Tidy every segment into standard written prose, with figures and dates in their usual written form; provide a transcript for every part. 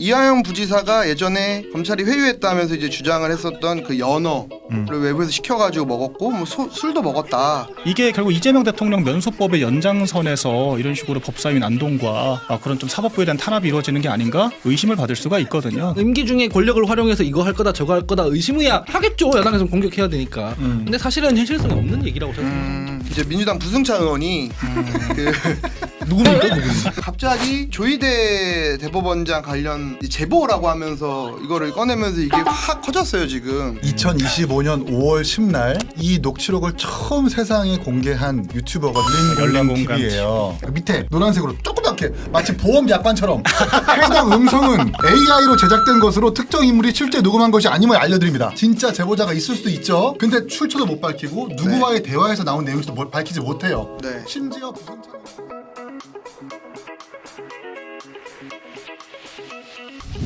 이화영 부지사가 예전에 검찰이 회유했다면서 이제 주장을 했었던 그 연어를 외부에서 시켜가지고 먹었고 뭐 술도 먹었다. 이게 결국 이재명 대통령 면소법의 연장선에서 이런 식으로 법사위인 안동과 그런 좀 사법부에 대한 탄압이 이루어지는 게 아닌가 의심을 받을 수가 있거든요. 임기 중에 권력을 활용해서 이거 할 거다 저거 할 거다 의심이야 하겠죠. 야당에서 공격해야 되니까. 근데 사실은 현실성이 없는 얘기라고 생각합니다. 이제 민주당 부승찬 의원이 그 누굽니까 그분이? 갑자기 조희대 대법원장 관련 제보라고 하면서 이거를 꺼내면서 이게 확 커졌어요 지금. 2025년 5월 10날 이 녹취록을 처음 세상에 공개한 유튜버가 열린공감TV예요. 그 밑에 노란색으로 조그맣게 마치 보험 약관처럼 해당 음성은 AI로 제작된 것으로 특정 인물이 실제 녹음한 것이 아님을 알려드립니다. 진짜 제보자가 있을 수도 있죠. 근데 출처도 못 밝히고 누구와의 대화에서 나온 내용도 밝히지 못해요. 네. 심지어 부승찬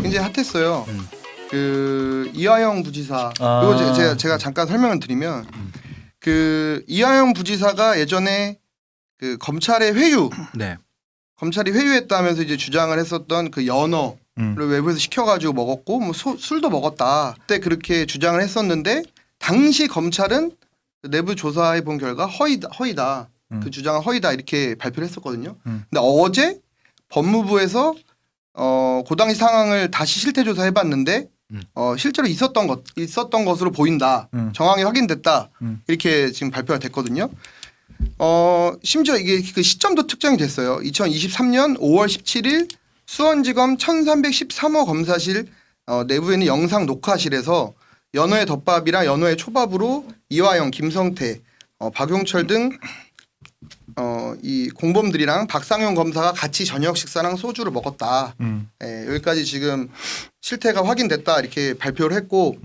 굉장히 핫했어요. 그 이화영 부지사. 이거 제가 잠깐 설명을 드리면 그 이화영 부지사가 예전에 그 검찰의 회유, 네. 검찰이 회유했다면서 이제 주장을 했었던 그 연어를 외부에서 시켜가지고 먹었고 뭐 술도 먹었다. 그때 그렇게 주장을 했었는데 당시 검찰은 내부 조사해 본 결과 허위다. 그 주장은 허위다 이렇게 발표를 했었거든요. 근데 어제 법무부에서 그 당시 상황을 다시 실태 조사해봤는데 실제로 있었던 것으로 보인다. 정황이 확인됐다. 이렇게 지금 발표가 됐거든요. 심지어 이게 그 시점도 특정이 됐어요. 2023년 5월 17일 수원지검 1313호 검사실 내부에 있는 영상 녹화실에서 연어의 덮밥이랑 연어의 초밥으로 이화영, 김성태, 박용철 등 이 공범들이랑 박상용 검사가 같이 저녁 식사랑 소주를 먹었다. 여기까지 지금 실태가 확인됐다 이렇게 발표를 했고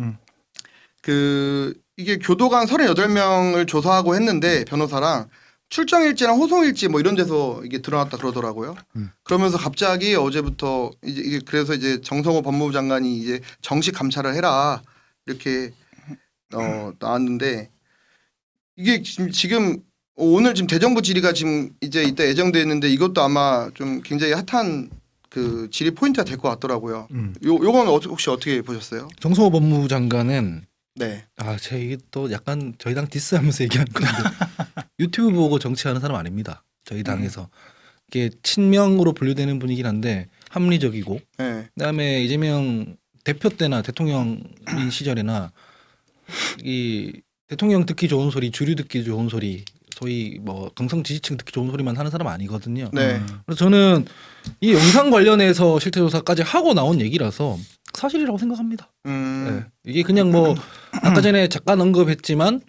그 이게 교도관 38명을 조사하고 했는데 변호사랑 출정일지랑 호송일지 뭐 이런 데서 이게 드러났다 그러더라고요. 그러면서 갑자기 어제부터 이게 그래서 이제 정성호 법무부 장관이 이제 정식 감찰을 해라 이렇게 나왔는데 이게 지금 오늘 지금 대정부 질의가 지금 이제 이따 예정돼 있는데 이것도 아마 좀 굉장히 핫한 그 질의 포인트가 될 것 같더라고요. 요건 혹시 어떻게 보셨어요? 정성호 법무부 장관은 네. 제 이게 또 약간 저희 당 디스하면서 얘기하는 건데 유튜브 보고 정치하는 사람 아닙니다. 저희 당에서 이게 친명으로 분류되는 분이긴 한데 합리적이고 네. 그다음에 이재명 대표 때나 대통령인 시절에나 이 대통령 듣기 좋은 소리, 주류 듣기 좋은 소리, 소위 뭐 강성 지지층 듣기 좋은 소리만 하는 사람 아니거든요. 네. 그래서 저는 이 영상 관련해서 실태 조사까지 하고 나온 얘기라서 사실이라고 생각합니다. 네. 이게 그냥 뭐 아까 전에 잠깐 언급했지만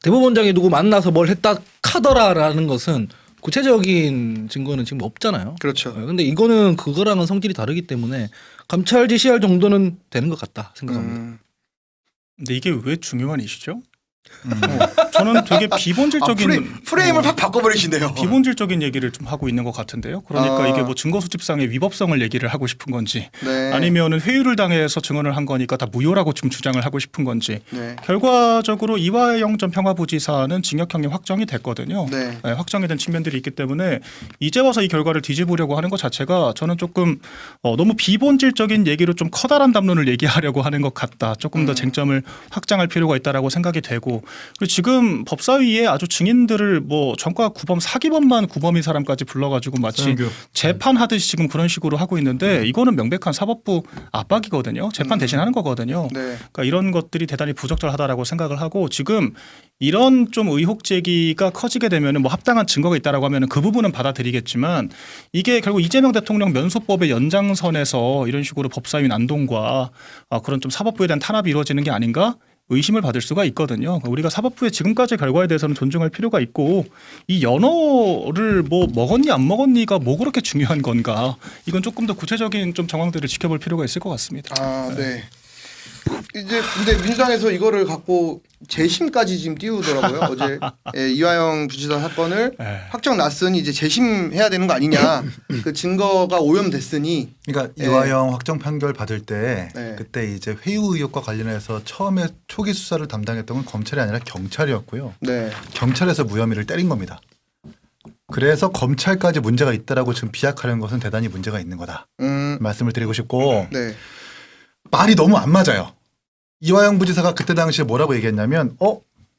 대법원장이 누구 만나서 뭘 했다 카더라라는 것은 구체적인 증거는 지금 없잖아요. 그렇죠. 근데 이거는 그거랑은 성질이 다르기 때문에 감찰 지시할 정도는 되는 것 같다 생각합니다. 근데 이게 왜 중요한 이슈죠? 저는 되게 비본질적인 프레임을 확 바꿔버리시네요. 비본질적인 얘기를 좀 하고 있는 것 같은데요. 그러니까 이게 뭐 증거 수집상의 위법성을 얘기를 하고 싶은 건지 네. 아니면은 회유를 당해서 증언을 한 거니까 다 무효라고 지금 주장을 하고 싶은 건지 네. 결과적으로 이화영 전 평화부지사는 징역형이 확정이 됐거든요. 네. 네, 확정이 된 측면들이 있기 때문에 이제 와서 이 결과를 뒤집으려고 하는 것 자체가 저는 조금 너무 비본질적인 얘기로 좀 커다란 담론을 얘기하려고 하는 것 같다. 조금 더 쟁점을 확장할 필요가 있다라고 생각이 되고 그리고 지금 법사위에 아주 증인들을 뭐 전과 구범 사기범만 구범인 사람까지 불러가지고 마치 재판하듯이 지금 그런 식으로 하고 있는데 이거는 명백한 사법부 압박이거든요. 재판 대신하는 거거든요. 네. 그러니까 이런 것들이 대단히 부적절하다라고 생각을 하고 지금 이런 좀 의혹 제기가 커지게 되면은 뭐 합당한 증거가 있다라고 하면은 그 부분은 받아들이겠지만 이게 결국 이재명 대통령 면소법의 연장선에서 이런 식으로 법사위인 안동과 그런 좀 사법부에 대한 탄압이 이루어지는 게 아닌가 의심을 받을 수가 있거든요. 우리가 사법부의 지금까지 결과에 대해서는 존중할 필요가 있고 이 연어를 뭐 먹었니 안 먹었니가 뭐 그렇게 중요한 건가 이건 조금 더 구체적인 좀 정황들을 지켜볼 필요가 있을 것 같습니다. 네. 이제 근데 민주당에서 이거를 갖고 재심까지 지금 띄우더라고요. 어제 이화영 부지사 사건을 확정 났으니 이제 재심해야 되는 거 아니냐. 그 증거가 오염됐으니. 그러니까 이화영 확정 판결 받을 때 네. 그때 이제 회유 의혹과 관련해서 처음에 초기 수사를 담당했던 건 검찰이 아니라 경찰이었고요. 네. 경찰에서 무혐의를 때린 겁니다. 그래서 검찰까지 문제가 있다라고 지금 비약하는 것은 대단히 문제가 있는 거다. 말씀을 드리고 싶고 네. 말이 너무 안 맞아요. 이화영 부지사가 그때 당시에 뭐라고 얘기했냐면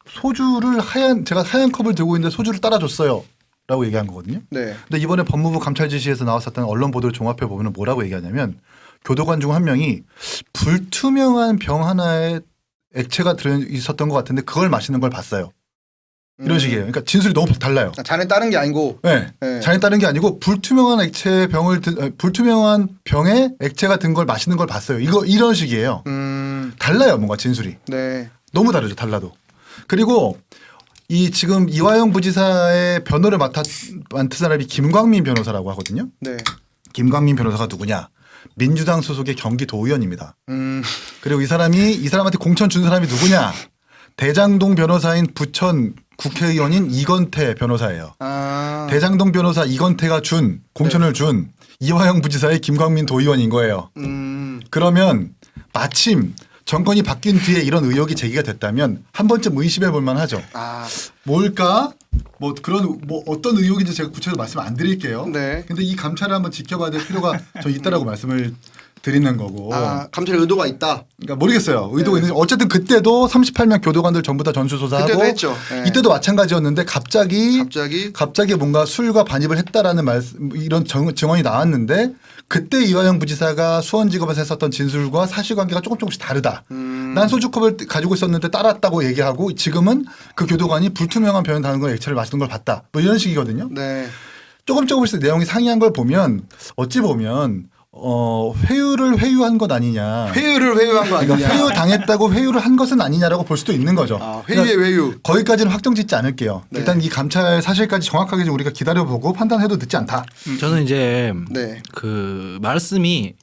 소주를 제가 하얀 컵을 들고 있는데 소주를 따라줬어요. 라고 얘기한 거거든요. 네. 근데 이번에 법무부 감찰 지시에서 나왔었던 언론 보도를 종합해 보면 뭐라고 얘기하냐면 교도관 중 한 명이 불투명한 병 하나에 액체가 들어 있었던 것 같은데 그걸 마시는 걸 봤어요. 이런 식이에요. 그러니까 진술이 너무 달라요. 잔에 따른 게 아니고. 네. 네. 잔에 따른 게 아니고 불투명한 불투명한 병에 액체가 든 걸 마시는 걸 봤어요. 이런 식이에요. 달라요, 뭔가 진술이. 네. 너무 다르죠, 달라도. 그리고 지금 이화영 부지사의 변호를 맡은 사람이 김광민 변호사라고 하거든요. 네. 김광민 변호사가 누구냐? 민주당 소속의 경기도의원입니다. 그리고 이 사람한테 공천 준 사람이 누구냐? 대장동 변호사인 부천 국회의원인 이건태 변호사예요. 대장동 변호사 이건태가 공천을 준 이화영 부지사의 김광민 도의원인 거예요. 그러면 마침 정권이 바뀐 뒤에 이런 의혹이 제기가 됐다면 한 번쯤 의심해 볼 만하죠. 뭘까? 어떤 의혹인지 제가 구체적으로 말씀 안 드릴게요. 네. 근데 이 감찰을 한번 지켜봐야 될 필요가 저 있다라고 말씀을 드리는 거고. 감찰 의도가 있다. 그러니까 모르겠어요. 의도가 네. 있는지. 어쨌든 그때도 38명 교도관들 전부 다 전수조사하고 그때도 했죠. 네. 이때도 마찬가지였는데 갑자기 뭔가 술과 반입을 했다라는 이런 증언이 나왔는데 그때 이화영 부지사가 수원지검에서 했었던 진술과 사실관계가 조금씩 다르다. 난 소주컵을 가지고 있었는데 따랐다고 얘기하고 지금은 그 교도관이 불투명한 병에 담은 액체를 마시는 걸 봤다. 뭐 이런 식이거든요. 네. 조금씩 내용이 상이한 걸 보면 어찌 보면 회유를 회유한 것 아니냐. 회유를 회유한 거 아니냐. 그러니까 회유 당했다고 회유를 한 것은 아니냐라고 볼 수도 있는 거죠. 회유의 회유. 거기까지는 확정짓지 않을게요. 네. 일단 이 감찰 사실까지 정확하게 좀 우리가 기다려보고 판단해도 늦지 않다. 저는 이제 네. 그 말씀이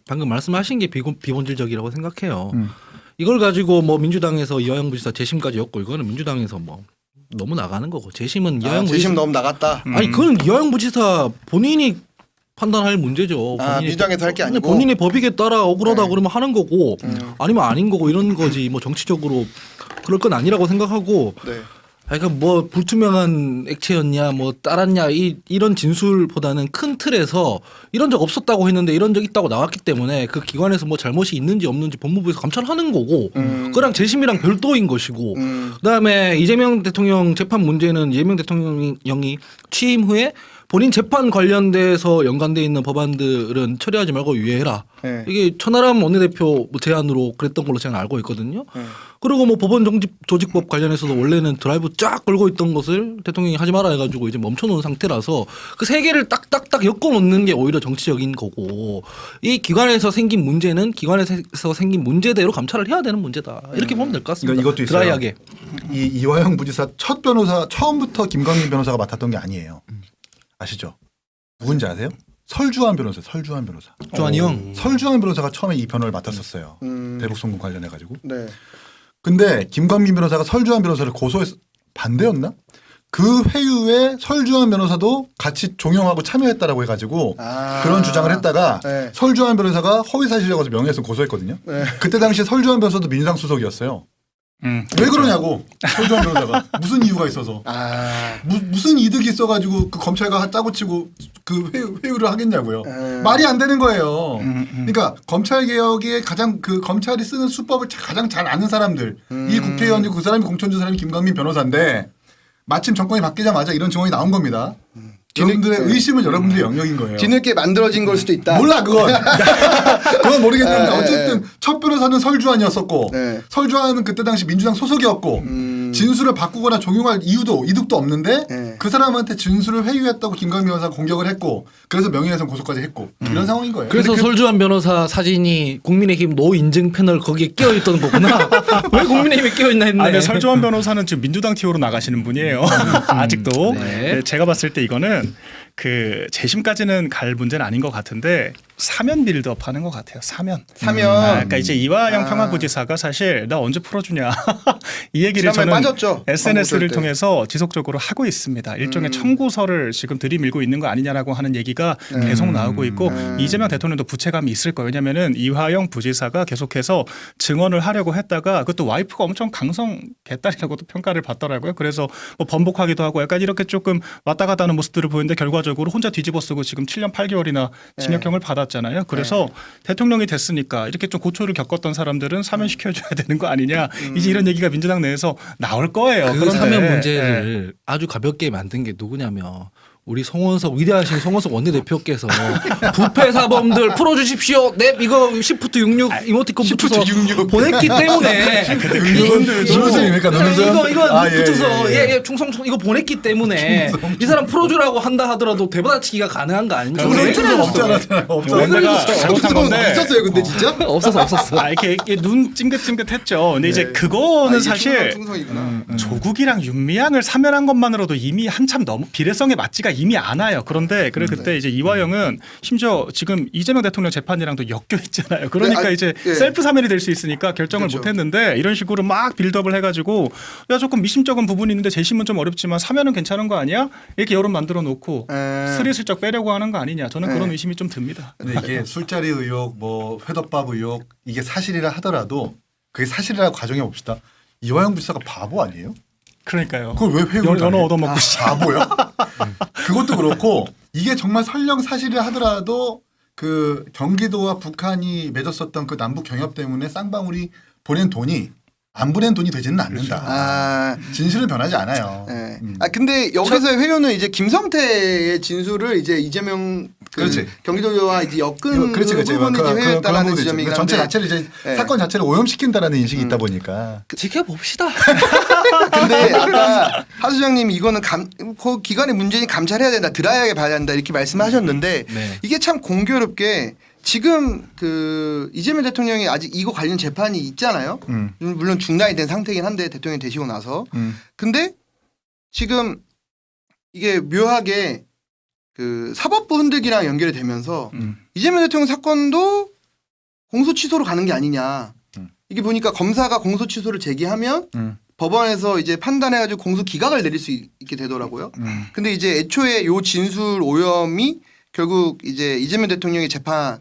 방금 말씀하신 게 비본질적이라고 생각해요. 음. 이걸 가지고 뭐 민주당에서 이화영 부지사 재심까지 였고 이거는 민주당에서 뭐 너무 나가는 거고 재심은 이화영 부지사 재심 너무 나갔다. 아니 그건 이화영 부지사 본인이 판단할 문제죠. 민주당에서 할 게 아니고 본인의 법익에 따라 억울하다 네. 그러면 하는 거고 아니면 아닌 거고 이런 거지 뭐 정치적으로 그럴 건 아니라고 생각하고 네. 그러니까 뭐 불투명한 액체였냐 뭐 따랐냐 이런 진술보다는 큰 틀에서 이런 적 없었다고 했는데 이런 적 있다고 나왔기 때문에 그 기관에서 뭐 잘못이 있는지 없는지 법무부에서 감찰하는 거고 그랑 재심이랑 별도인 것이고 그다음에 이재명 대통령 재판 문제는 이재명 대통령이 취임 후에 본인 재판 관련돼서 연관돼 있는 법안들은 처리하지 말고 유예해라. 네. 이게 천하람 원내대표 제안으로 그랬던 걸로 제가 알고 있거든요. 네. 그리고 뭐 법원 조직법 관련해서도 원래는 드라이브 쫙 걸고 있던 것을 대통령이 하지 마라 해가지고 이제 멈춰놓은 상태라서 그 세 개를 딱딱딱 엮어놓는 게 오히려 정치적인 거고 이 기관에서 생긴 문제는 기관에서 생긴 문제대로 감찰을 해야 되는 문제다. 이렇게 보면 될 것 같습니다. 그러니까 이것도 있어요. 드라이하게. 이화영 부지사 첫 변호사 처음부터 김광민 변호사가 맡았던 게 아니에요. 아시죠? 누군지 아세요? 설주환 변호사. 조한이 형. 설주환 변호사가 처음에 이 변호를 맡았었어요. 대북송금 관련해 가지고. 네. 근데 김광민 변호사가 설주환 변호사를 고소해서 반대였나? 그 회유에 설주환 변호사도 같이 종용하고 참여했다라고 해가지고 그런 주장을 했다가 네. 설주환 변호사가 허위사실이라고 해서 명예훼손 고소했거든요. 네. 그때 당시에 설주환 변호사도 민주당 소속이었어요. 왜 그러냐고 설주환 변호사가 무슨 이유가 있어서 무슨 이득이 있어가지고 그 검찰과 짜고 치고 그 회유를 하겠냐고요. 말이 안 되는 거예요. 그러니까 검찰 개혁에 가장 그 검찰이 쓰는 수법을 가장 잘 아는 사람들 이 국회의원이고 그 사람이 공천 준 사람이 김광민 변호사인데 마침 정권이 바뀌자마자 이런 증언이 나온 겁니다. 여러분들의 의심은 여러분들의 영역인 거예요. 뒤늦게 만들어진 걸 수도 있다. 몰라 그건. 그건 모르겠는데 네, 어쨌든 첫 변호사는 설주환이었었고 네. 설주환은 그때 당시 민주당 소속이었고 진술을 바꾸거나 종용할 이득도 없는데 네. 그 사람한테 진술을 회유했다고 김광민 변호사가 공격을 했고 그래서 명예훼손 고소까지 했고 이런 상황인 거예요. 그래서 설주환 변호사 사진이 국민의힘 노 인증 패널 거기에 끼어 있던 거구나. 왜 국민의힘에 끼어 있나 했네. 근데 설주환 변호사는 지금 민주당 티오로 나가시는 분이에요. 아직도. 네. 제가 봤을 때 이거는 그 재심까지는 갈 문제는 아닌 것 같은데 사면 빌드업 하는 것 같아요. 사면. 그러니까 이제 이화영 평화부지사가 사실 나 언제 풀어주냐 이 얘기를 지난번에 저는 빠졌죠. SNS를 광고 통해서 지속적으로 하고 있습니다. 일종의 청구서를 지금 들이밀고 있는 거 아니냐라고 하는 얘기가 계속 나오고 있고 이재명 대통령도 부채감이 있을 거예요. 왜냐하면은 이화영 부지사가 계속해서 증언을 하려고 했다가 그것도 와이프가 엄청 강성 개딸이라고도 평가를 받더라고요. 그래서 뭐 번복하기도 하고 약간 이렇게 조금 왔다 갔다 하는 모습들을 보이는데 결과적으로 혼자 뒤집어 쓰고 지금 7년 8개월이나 징역형을 받았잖아요. 그래서 대통령이 됐으니까 이렇게 좀 고초를 겪었던 사람들은 사면시켜줘야 되는 거 아니냐. 이제 이런 얘기가 민주당 내에서 나올 거예요. 그 그런데 사면 문제를 아주 가볍게 만든 게 누구냐면 우리 송원석 위대하신 송원석 원내대표께서 부패 사범들 풀어주십시오. 넵 이거 시프트 66 이모티콘 붙여서 보냈기 때문에 노른손입니까? 노른손? 이거 붙여서 예 충성 이거 보냈기 때문에 이 사람 풀어주라고 한다 하더라도 되받아치기가 가능한 거 아닙니까? 노른손 없잖아요. 원내가 잘못한 건데 있었어요, 근데 진짜? 없었어. 이렇게 눈 찡긋찡긋했죠. 근데 이제 그거는 사실 충성이구나. 조국이랑 윤미향을 사면한 것만으로도 이미 한참 너무 비례성에 맞지가 이미 않아요. 그런데 그때 이제 이화영은 심지어 지금 이재명 대통령 재판이랑도 엮여 있잖아요. 그러니까 네, 이제 셀프 사면이 될 수 있으니까 결정을 그렇죠. 못했는데 이런 식으로 막 빌드업을 해가지고 야 조금 미심쩍은 부분이 있는데 재심은 좀 어렵지만 사면은 괜찮은 거 아니야? 이렇게 여론 만들어 놓고 스리슬쩍 빼려고 하는 거 아니냐? 저는 그런 의심이 좀 듭니다. 근데 이게 술자리 의혹, 뭐 회덮밥 의혹 이게 사실이라 하더라도 그게 사실이라고 가정해 봅시다. 이화영 부지사가 바보 아니에요? 그러니까요. 그걸 왜 회유를 연어 당해? 얻어먹고 바보야? 그것도 그렇고 이게 정말 설령 사실이라 하더라도 그 경기도와 북한이 맺었었던 그 남북 경협 때문에 쌍방울이 보낸 돈이 안 보낸 돈이 되지는 않는다. 진실은 변하지 않아요. 네. 근데 여기서의 회유는 이제 김성태의 진술을 이제 이재명 그렇지. 경기도와 이제 엮은 그렇지. 부분이 이제 회유했다라는 지점이긴 전체 한데 자체를 이제 네. 사건 자체를 오염시킨다라는 인식이 있다 보니까. 지켜봅시다. 근데 아까 하 소장님이 이거는 그 기관의 문제니 감찰해야 된다, 드라이하게 봐야 된다 이렇게 말씀하셨는데 네. 이게 참 공교롭게 지금 그 이재명 대통령이 아직 이거 관련 재판이 있잖아요. 물론 중단이 된 상태이긴 한데 대통령이 되시고 나서 근데 지금 이게 묘하게 그 사법부 흔들기랑 연결이 되면서 이재명 대통령 사건도 공소 취소로 가는 게 아니냐. 이게 보니까 검사가 공소 취소를 제기하면 법원에서 이제 판단해가지고 공소 기각을 내릴 수 있게 되더라고요. 근데 이제 애초에 요 진술 오염이 결국 이제 이재명 대통령의 재판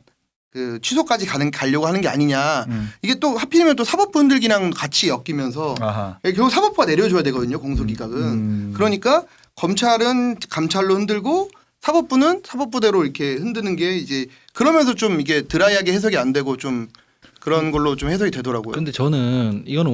그 취소까지 가려고 하는 게 아니냐. 이게 또 하필이면 또 사법부 흔들기랑 같이 엮이면서 결국 사법부가 내려줘야 되거든요. 공소 기각은. 그러니까 검찰은 감찰로 흔들고 사법부는 사법부대로 이렇게 흔드는 게 이제 그러면서 좀 이게 드라이하게 해석이 안 되고 좀 그런 걸로 좀 해석이 되더라고요. 근데 저는 이거는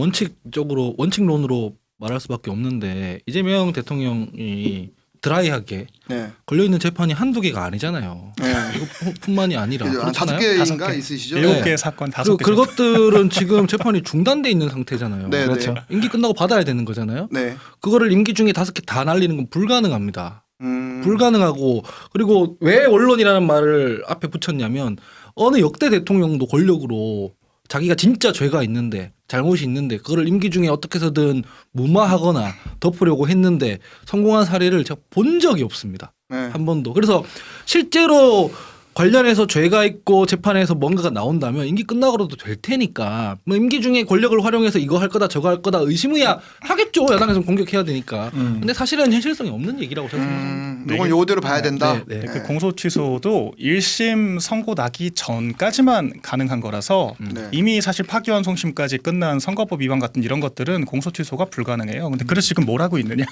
원칙론으로 말할 수밖에 없는데 이재명 대통령이 드라이하게 네. 걸려 있는 재판이 한두 개가 아니잖아요. 네. 이것뿐만이 아니라 한 그렇잖아요. 5개인가 있으시죠? 7개 네. 사건 5개. 그것들은 지금 재판이 중단돼 있는 상태잖아요. 네, 그렇죠. 네. 임기 끝나고 받아야 되는 거잖아요. 네. 그거를 임기 중에 5개 다 날리는 건 불가능합니다. 음. 불가능하고 그리고 왜 언론이라는 말을 앞에 붙였냐면 어느 역대 대통령도 권력으로 자기가 진짜 죄가 있는데 잘못이 있는데 그거를 임기 중에 어떻게 해서든 무마하거나 덮으려고 했는데 성공한 사례를 제가 본 적이 없습니다. 네. 한 번도. 그래서 실제로 관련해서 죄가 있고 재판에서 뭔가가 나온다면 임기 끝나고라도 될 테니까 뭐 임기 중에 권력을 활용해서 이거 할 거다 저거 할 거다 의심이야 하겠죠. 야당에서 공격해야 되니까. 근데 사실은 현실성이 없는 얘기라고 저는 생각합니다. 이건 요거대로 봐야 된다. 네. 그 공소 취소도 1심 선고 나기 전까지만 가능한 거라서 네. 이미 사실 파기환 송심까지 끝난 선거법 위반 같은 이런 것들은 공소 취소가 불가능해요. 근데 그래서 지금 뭘 하고 있느냐?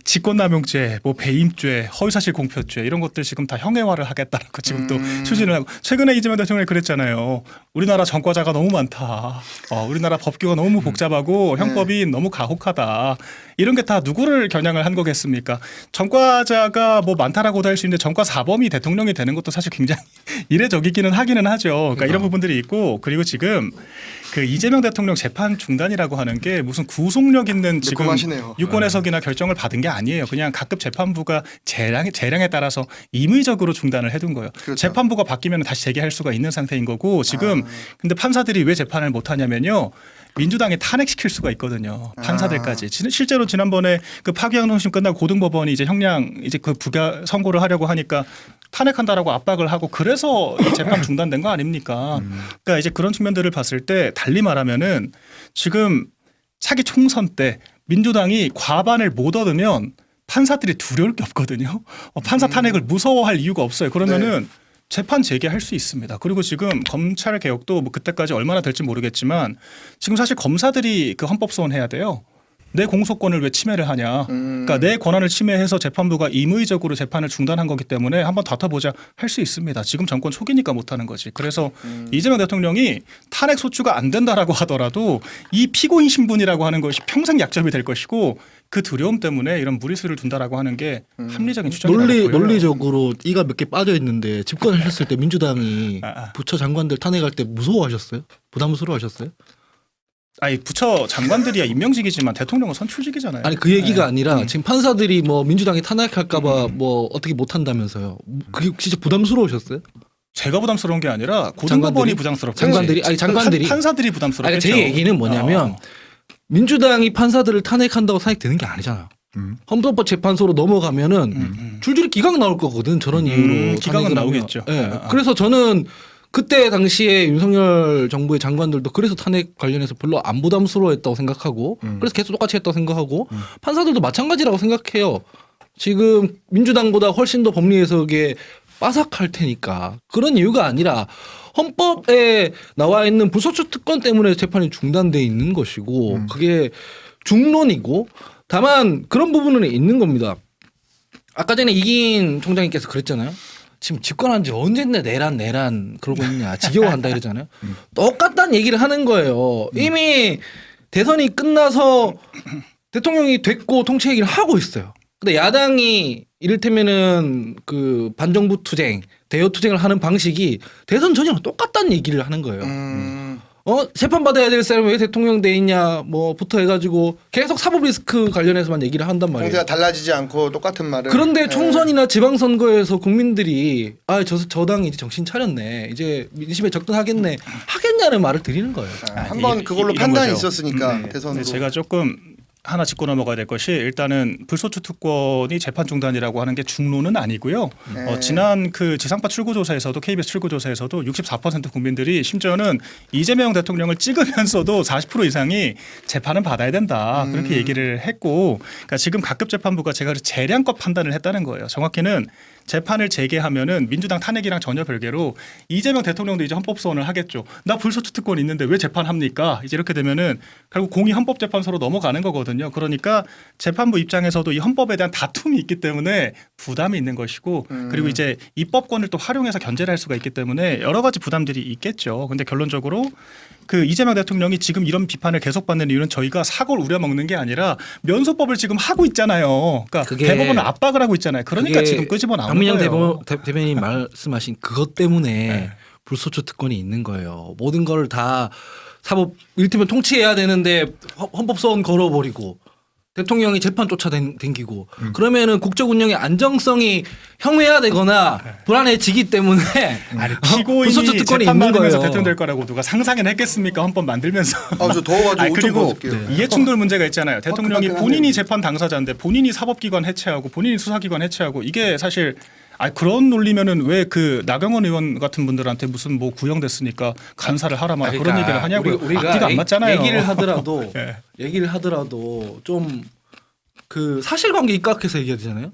직권남용죄, 뭐 배임죄, 허위사실 공표죄 이런 것들 지금 다 형해화를 하겠다라고 지금 또 추진을 하고 최근에 이재명 대통령이 그랬잖아요. 우리나라 전과자가 너무 많다. 우리나라 법규가 너무 복잡하고 형법이 너무 가혹하다. 이런 게 다 누구를 겨냥을 한 거겠습니까? 전과자가 뭐 많다라고도 할 수 있는데 전과 사범이 대통령이 되는 것도 사실 굉장히 이례적이기는 하기는 하죠. 그러니까 이런 부분들이 있고 그리고 지금 그 이재명 대통령 재판 중단이라고 하는 게 무슨 구속력 있는 지금 매콤하시네요. 유권 해석이나 결정을 받은 게 아니에요. 그냥 각급 재판부가 재량에 따라서 임의적으로 중단을 해둔 거예요. 그렇죠. 재판부가 바뀌면 다시 재개할 수가 있는 상태인 거고 지금 근데 판사들이 왜 재판을 못 하냐면요. 민주당이 탄핵시킬 수가 있거든요. 판사들까지. 실제로 지난번에 그 파기환송심 끝나고 고등법원이 이제 형량 이제 그 부가 선고를 하려고 하니까 탄핵한다라고 압박을 하고 그래서 이 재판 중단된 거 아닙니까? 그러니까 이제 그런 측면들을 봤을 때 달리 말하면은 지금 차기 총선 때 민주당이 과반을 못 얻으면 판사들이 두려울 게 없거든요. 판사 탄핵을 무서워할 이유가 없어요. 그러면은 재판 재개할 수 있습니다. 그리고 지금 검찰 개혁도 뭐 그때까지 얼마나 될지 모르겠지만 지금 사실 검사들이 그 헌법 소원해야 돼요. 내 공소권을 왜 침해를 하냐. 그러니까 내 권한을 침해해서 재판부가 임의적으로 재판을 중단한 거기 때문에 한번 다퉈보자 할 수 있습니다. 지금 정권 초기니까 못하는 거지. 그래서 이재명 대통령이 탄핵 소추가 안 된다라고 하더라도 이 피고인 신분이라고 하는 것이 평생 약점이 될 것이고 그 두려움 때문에 이런 무리수를 둔다라고 하는 게 합리적인 추정이라고 보여요. 논리적으로 이가 몇 개 빠져 있는데 집권하셨을 때 민주당이 부처 장관들 탄핵할 때 무서워하셨어요? 부담스러워하셨어요? 아니 부처 장관들이야 임명직이지만 대통령은 선출직이잖아요. 아니 그 얘기가 아니라 지금 판사들이 뭐 민주당이 탄핵할까봐 뭐 어떻게 못한다면서요. 그게 진짜 부담스러우셨어요? 제가 부담스러운 게 아니라 장관들이? 고등법원이 부담스럽겠지. 장관들이? 아니, 장관들이. 판사들이 부담스럽겠죠. 제 얘기는 뭐냐면 민주당이 판사들을 탄핵한다고 탄핵되는 게 아니잖아요. 헌법법 재판소로 넘어가면은 줄줄이 기각 나올 거거든. 저런 이유로 기각은 탄핵을 나오겠죠. 하면. 그래서 저는 그때 당시에 윤석열 정부의 장관들도 그래서 탄핵 관련해서 별로 안 부담스러워했다고 생각하고 그래서 계속 똑같이 했다고 생각하고 판사들도 마찬가지라고 생각해요. 지금 민주당보다 훨씬 더 법리 해석에 빠삭할 테니까 그런 이유가 아니라 헌법에 나와 있는 불소추 특권 때문에 재판이 중단돼 있는 것이고 그게 중론이고 다만 그런 부분은 있는 겁니다. 아까 전에 이긴 총장님께서 그랬잖아요. 지금 집권한 지 언젠데 내란 그러고 있냐 지겨워한다 이러잖아요. 똑같다는 얘기를 하는 거예요. 이미 대선이 끝나서 대통령이 됐고 통치 얘기를 하고 있어요. 근데 야당이 이를테면은 그 반정부 투쟁, 대여 투쟁을 하는 방식이 대선 전이랑 똑같다는 얘기를 하는 거예요. 재판 받아야 될 사람이 왜 대통령 돼 있냐 뭐부터 해가지고 계속 사법 리스크 관련해서만 얘기를 한단 말이에요. 형태가 달라지지 않고 똑같은 말을. 그런데 총선이나 지방선거에서 국민들이 저 당이 이제 정신 차렸네, 이제 민심에 접근하겠네, 하겠냐는 말을 드리는 거예요. 한번 그걸로 이런 판단이 거죠. 있었으니까 대선으로. 제가 조금 하나 짚고 넘어가야 될 것이 일단은 불소추 특권이 재판 중단이라고 하는 게 중론은 아니고요. 지난 그 지상파 출구조사에서도 KBS 출구조사에서도 64% 국민들이 심지어는 이재명 대통령을 찍으면서도 40% 이상이 재판은 받아야 된다 그렇게 얘기를 했고, 그러니까 지금 각급 재판부가 제가 재량껏 판단을 했다는 거예요. 정확히는 재판을 재개하면은 민주당 탄핵이랑 전혀 별개로 이재명 대통령도 이제 헌법소원을 하겠죠. 나 불소추 특권 있는데 왜 재판합니까? 이제 이렇게 되면은 결국 공이 헌법재판소로 넘어가는 거거든요. 그러니까 재판부 입장에서도 이 헌법에 대한 다툼이 있기 때문에 부담이 있는 것이고, 그리고 이제 입법권을 또 활용해서 견제를 할 수가 있기 때문에 여러 가지 부담들이 있겠죠. 근데 결론적으로 그 이재명 대통령이 지금 이런 비판을 계속 받는 이유는 저희가 사고를 우려먹는 게 아니라 면소법을 지금 하고 있잖아요. 그러니까 대법원은 압박을 하고 있잖아요. 그러니까 지금 끄집어 나오는 박민영 거예요. 대변인 말씀하신 그것 때문에 불소추 특권이 있는 거예요. 모든 걸 다 사법 이를테면 통치해야 되는데 헌법소원 걸어버리고 대통령이 재판 쫓아다니고 그러면은 국정 운영의 안정성이 형해화되거나 불안해지기 때문에 아니, 불소추 피고인이 특권이 재판 있는 받으면서 거예요. 대통령 될 거라고 누가 상상이나 했겠습니까? 헌법 만들면서. 저 더워가지고 옷 좀 그리고 벗을게요. 이해충돌 문제가 있잖아요. 대통령이 화끈하긴 본인이 하네요. 재판 당사자인데 본인이 사법기관 해체하고 본인이 수사기관 해체하고 이게 사실 그런 논리면은 왜 그 나경원 의원 같은 분들한테 무슨 뭐 구형됐으니까 간사를 하라 마라 그런 얘기를 하냐고요. 앞뒤가 안 맞잖아요. 얘기를 하더라도 예. 얘기를 하더라도 좀 그 사실관계 입각해서 얘기해야 되잖아요.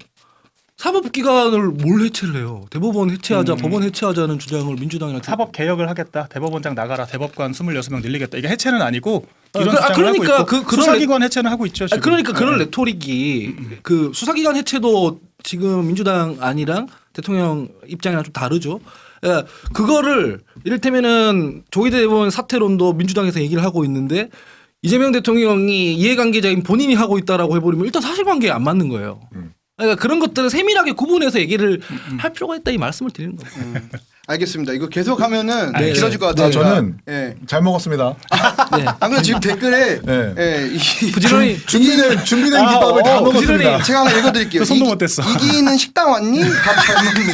사법기관을 뭘 해체를 해요? 대법원 해체하자, 법원 해체하자는 주장을 민주당이랑 사법 개혁을 하겠다. 대법원장 나가라. 대법관 26명 늘리겠다. 이게 해체는 아니고 이런 그- 주장을 그러니까 하고 있고 그런 수사기관 해체는 하고 있죠. 지금. 그러니까 그런 레토릭이 그 수사기관 해체도 지금 민주당 안이랑 대통령 입장이랑 좀 다르죠. 예, 그거를 이를테면은 조기대 대법원 사퇴론도 민주당에서 얘기를 하고 있는데 이재명 대통령이 이해관계자인 본인이 하고 있다라고 해버리면 일단 사실관계에 안 맞는 거예요. 그러니까 그런 것들은 세밀하게 구분해서 얘기를 할 필요가 있다 이 말씀을 드리는 거예요. 알겠습니다. 이거 계속하면은 네. 길어질 것 같아요. 저는 예. 잘 먹었습니다. 네. 안 그래도 지금 댓글에 네. 부지런히 준비된 김밥을 다 먹었습니다. 제가 한번 읽어드릴게요. 저 손도 못 댔어. 이기는 식당 왔니? 밥 잘 먹니?